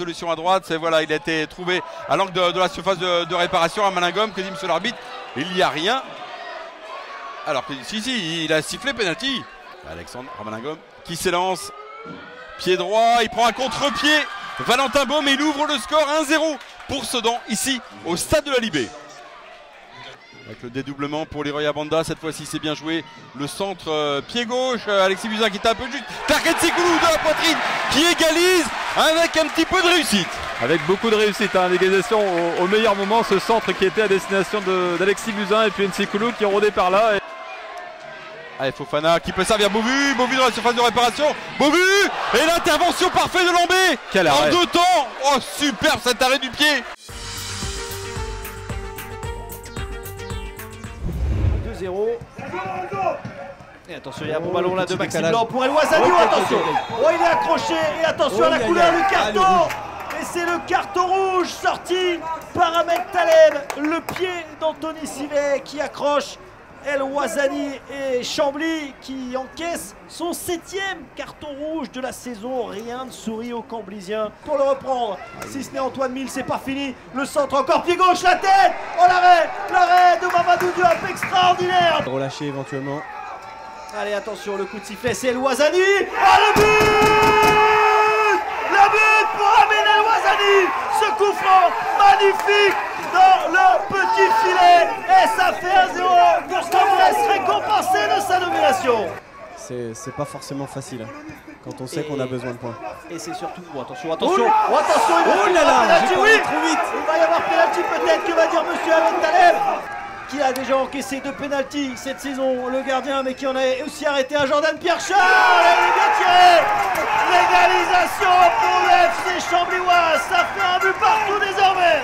solution à droite. C'est voilà, il a été trouvé à l'angle de la surface de réparation à Malingom. Que dit monsieur l'arbitre? Il n'y a rien. Alors que si, il a sifflé penalty. Alexandre Malingom qui s'élance. Pied droit, il prend un contre-pied. Valentin Baume et il ouvre le score 1-0 pour Sedan ici au stade de la Libé. Avec le dédoublement pour Leroy Abanda, cette fois-ci c'est bien joué. Le centre pied gauche, Alexis Buzyn qui est un peu juste. Target Sigoulou de la poitrine qui égalise avec un petit peu de réussite. Avec beaucoup de réussite, hein, l'égalisation au meilleur moment, ce centre qui était à destination d'Alexis Buzyn et puis Nsekoulou qui rôdait par là. Allez, Fofana qui peut servir Beauvu dans la surface de réparation. Beauvu et l'intervention parfaite de Lambé. Quel arrêt. En 2 temps. Oh superbe cet arrêt du pied. 2-0. Et attention, il y a un bon ballon là de Maxime Blanc pour El Ouazzani. Attention. Oh, il est accroché et attention à la couleur du carton. Et c'est le carton rouge sorti par Ahmed Taleb. Le pied d'Anthony Sivet qui accroche El Ouazzani et Chambly qui encaisse son 7e carton rouge de la saison. Rien ne sourit aux Camblisiens pour le reprendre. Si ce n'est Antoine Mille, c'est pas fini. Le centre encore, pied gauche, la tête. Oh l'arrêt de Mamadou Diop, extraordinaire. Relâché éventuellement. Allez attention, le coup de sifflet, c'est El Ouazzani. Oh le but! Le but pour Ahmed El Ouazzani. Ce coup franc magnifique dans le petit filet. Et ça fait 1-0 pour Stambrès, récompensé de sa nomination. C'est pas forcément facile quand on sait qu'on a besoin de points. Et c'est surtout, attention, il va là, oui, trop vite. il va y avoir pénalty peut-être, que va dire monsieur Ahmed Taleb, qui a déjà encaissé 2 pénaltys cette saison, le gardien, mais qui en a aussi arrêté un Jordan Pierre-Charles. Il est bien tiré. L'égalisation pour le FC Chambly-Ouaz, ça fait un but partout désormais.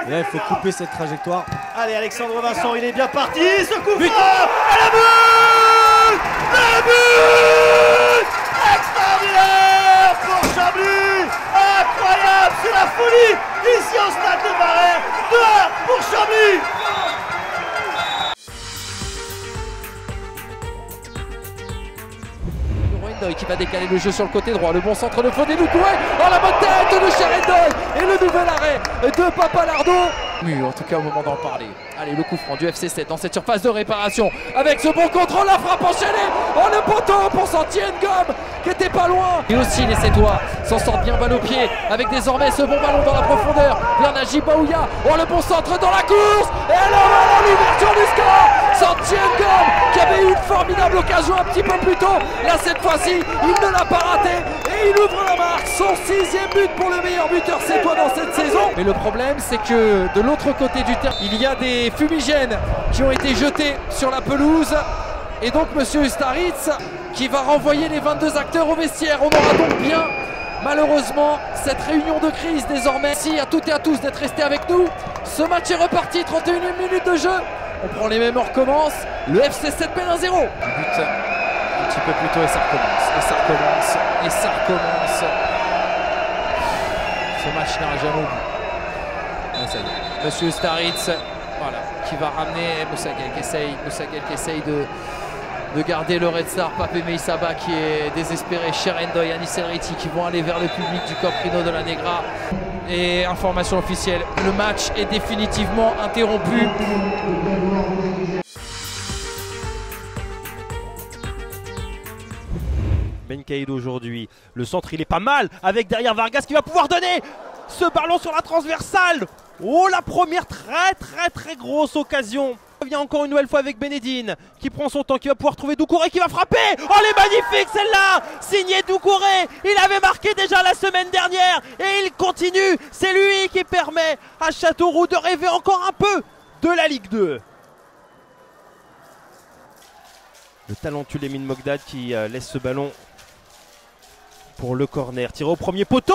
Et là, il faut couper cette trajectoire. Allez, Alexandre Vincent, il est bien parti. Ce coup franc, et le but! Le but! Extraordinaire pour Chambly! Incroyable, c'est la folie ici au stade de Marais. 2-1 pour Chambly! Qui va décaler le jeu sur le côté droit, le bon centre de Fodé Doucouré, oh la bonne tête de Cherendoy et le nouvel arrêt de Papalardo. En tout cas au moment d'en parler. Allez, le coup franc du FC7 dans cette surface de réparation avec ce bon contrôle, la frappe enchaînée. Oh le poteau pour Santi Ngom qui était pas loin. Et aussi les Sétois s'en sortent bien balle au pied avec désormais ce bon ballon dans la profondeur vers Najib Baouya. Oh le bon centre dans la course et alors l'ouverture du score. Santi Ngom qui avait eu une formidable occasion un petit peu plus tôt. Là cette fois-ci il ne l'a pas raté et il ouvre la marque. Son 6e but pour le meilleur buteur sétois dans cette saison. Mais le problème c'est que de l'autre côté du terrain il y a des fumigènes qui ont été jetés sur la pelouse. Et donc monsieur Ustaritz qui va renvoyer les 22 acteurs au vestiaire. On aura donc bien malheureusement cette réunion de crise désormais. Merci à toutes et à tous d'être restés avec nous. Ce match est reparti, 31 minutes de jeu. On prend les mêmes, on recommence. Le FC7 mène 1-0. But un petit peu plus tôt et ça recommence. Ce match n'ira jamais au bout. Et ça y est. Monsieur Ustaritz, voilà, qui va ramener Moussagel qui essaye de garder le Red Star. Pape Meissaba qui est désespéré. Cherendoy, Anis Elriti qui vont aller vers le public du Caprino de la Negra. Et information officielle, le match est définitivement interrompu. Ben Caïd aujourd'hui, le centre il est pas mal avec derrière Vargas qui va pouvoir donner ce ballon sur la transversale. Oh la première très grosse occasion. On revient encore une nouvelle fois avec Benedine qui prend son temps, qui va pouvoir trouver Doucouré qui va frapper. Oh elle est magnifique celle-là, signée Doucouré. Il avait marqué déjà la semaine dernière et il continue. C'est lui qui permet à Châteauroux de rêver encore un peu de la Ligue 2. Le talentueux Lemine Mogdad qui laisse ce ballon pour le corner, tiré au premier poteau.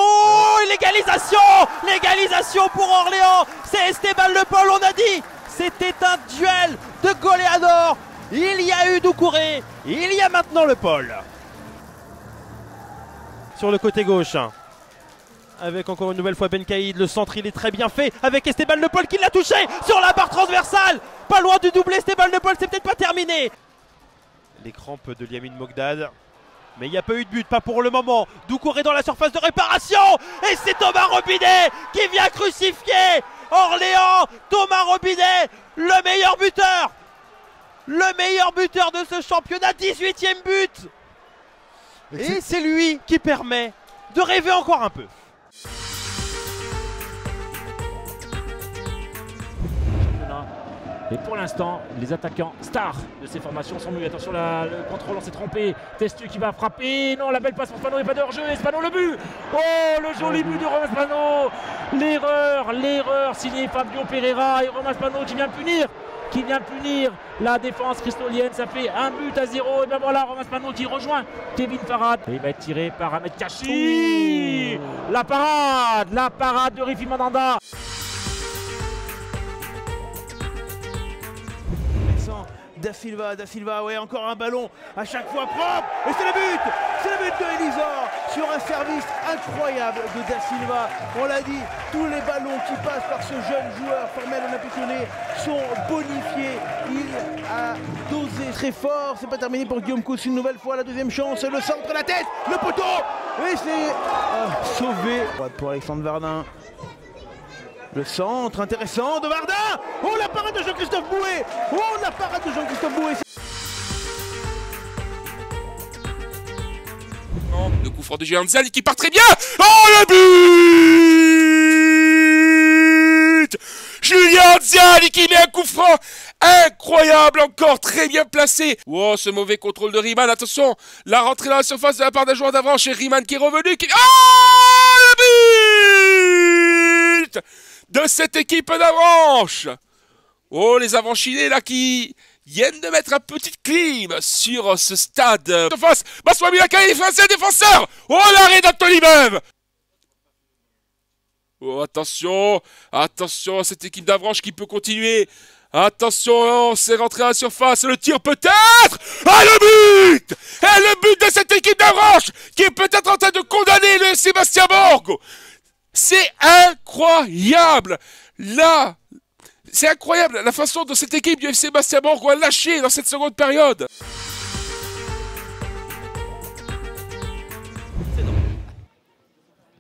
L'égalisation pour Orléans. C'est Esteban Le Paul, on a dit. C'était un duel de goleador. Il y a eu Doucouré, il y a maintenant Le Paul. Sur le côté gauche, avec encore une nouvelle fois Ben Caïd, le centre il est très bien fait, avec Esteban Le Paul qui l'a touché sur la barre transversale. Pas loin du doublé, Esteban Le Paul, c'est peut-être pas terminé. Les crampes de Lemine Mogdad. Mais il n'y a pas eu de but, pas pour le moment. Doucouré dans la surface de réparation. Et c'est Thomas Robinet qui vient crucifier Orléans. Thomas Robinet, le meilleur buteur. Le meilleur buteur de ce championnat, 18e but. Et c'est lui qui permet de rêver encore un peu. Et pour l'instant, les attaquants stars de ces formations sont mieux. Attention, le contrôle, on s'est trompé. Testu qui va frapper. Non, la belle passe pour Spano et pas de hors-jeu. Et Spano, le but. Oh, le joli but de Romain Spano. L'erreur signée Fabio Pereira. Et Romain Spano qui vient punir la défense cristolienne. Ça fait 1-0. Et bien voilà, Romain Spano qui rejoint Kevin Farad. Et il va être tiré par Ahmed Kachi. La parade de Rifi Mandanda. Da Silva, ouais, encore un ballon, à chaque fois propre, et c'est le but de Elisor, sur un service incroyable de Da Silva. On l'a dit, tous les ballons qui passent par ce jeune joueur formé à l'Olympique Lyonnais sont bonifiés. Il a dosé très fort, c'est pas terminé pour Guillaume Cousse une nouvelle fois, la deuxième chance, le centre, la tête, le poteau, et c'est sauvé pour Alexandre Vardin. Le centre intéressant de Vardin. Oh, la parade de Jean-Christophe Boué. Le coup franc de Julien Ziani qui part très bien. Oh, le but! Julien Ziani qui met un coup franc incroyable, encore très bien placé. Oh, ce mauvais contrôle de Riemann. Attention, la rentrée dans la surface de la part d'un joueur d'Avranches et Riemann qui est revenu. Oh, le but de cette équipe d'Avranches. Oh, les Avranchinés là qui viennent de mettre un petit clim sur ce stade. De face, Massoumi Lakay, il fait un défenseur. Oh, l'arrêt d'Anthony Beuve. Oh, attention cette équipe d'Avranches qui peut continuer. Attention, c'est rentré à la surface, le tir peut-être. Ah, le but. Et le but de cette équipe d'Avranches qui est peut-être en train de condamner le Sébastien Borgo. C'est incroyable. Là, c'est incroyable la façon dont cette équipe du FC Bastia Borgo a lâché dans cette seconde période.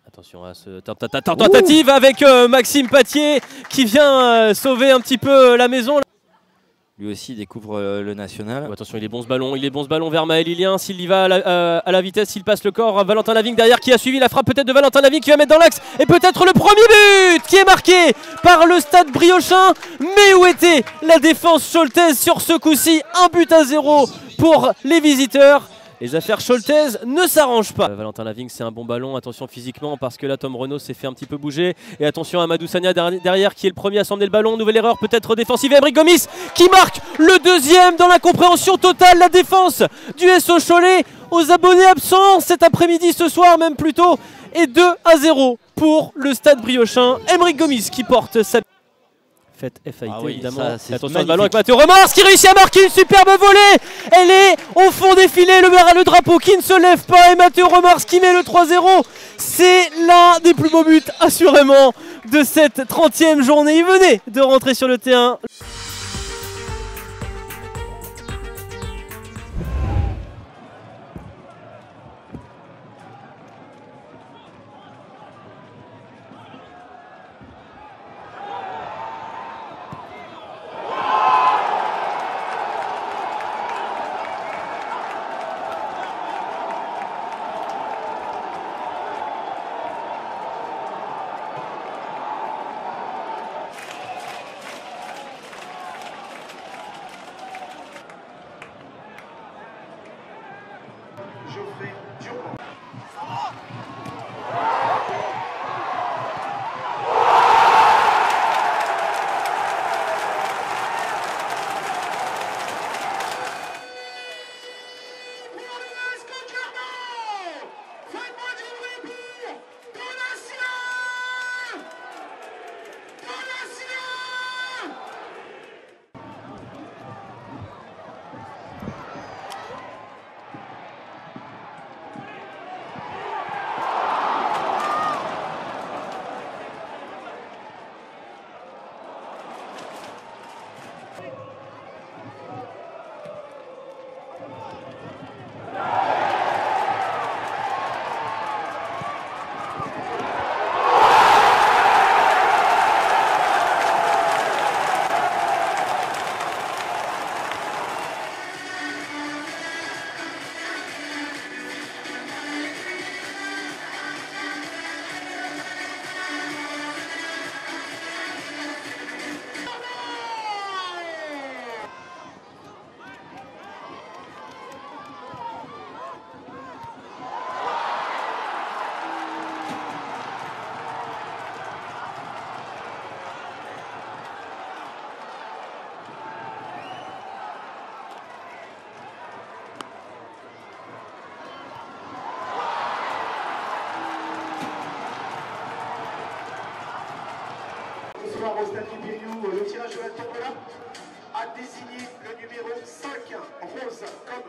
Attention à ce tentative avec Maxime Patier qui vient sauver un petit peu la maison. Lui aussi découvre le national. Oh, attention, il est bon ce ballon vers Maël Lilien. S'il y va à la vitesse, il passe le corps. Valentin Lavigne derrière qui a suivi la frappe peut-être de Valentin Lavigne qui va mettre dans l'axe. Et peut-être le premier but qui est marqué par le Stade Briochin. Mais où était la défense Scholtez sur ce coup-ci? 1-0 pour les visiteurs. Les affaires Scholtez ne s'arrangent pas. Valentin Lavigne, c'est un bon ballon. Attention physiquement parce que là, Tom Renaud s'est fait un petit peu bouger. Et attention à Amadou Sagna derrière qui est le premier à s'emmener le ballon. Nouvelle erreur peut-être défensive. Et Aymeric Gomis qui marque le deuxième dans l'incompréhension totale. La défense du SO Cholet aux abonnés absents cet après-midi, ce soir même plutôt. Et 2-0 pour le Stade Briochin. Aymeric Gomis qui porte sa... FAIT évidemment. Attention le ballon avec Mathieu Remors qui réussit à marquer une superbe volée. Elle est au fond des filets, le drapeau qui ne se lève pas et Mathieu Remors qui met le 3-0. C'est l'un des plus beaux buts assurément de cette 30e journée. Il venait de rentrer sur le terrain. Le tirage de la tombola a désigné le numéro 5, Rose, comme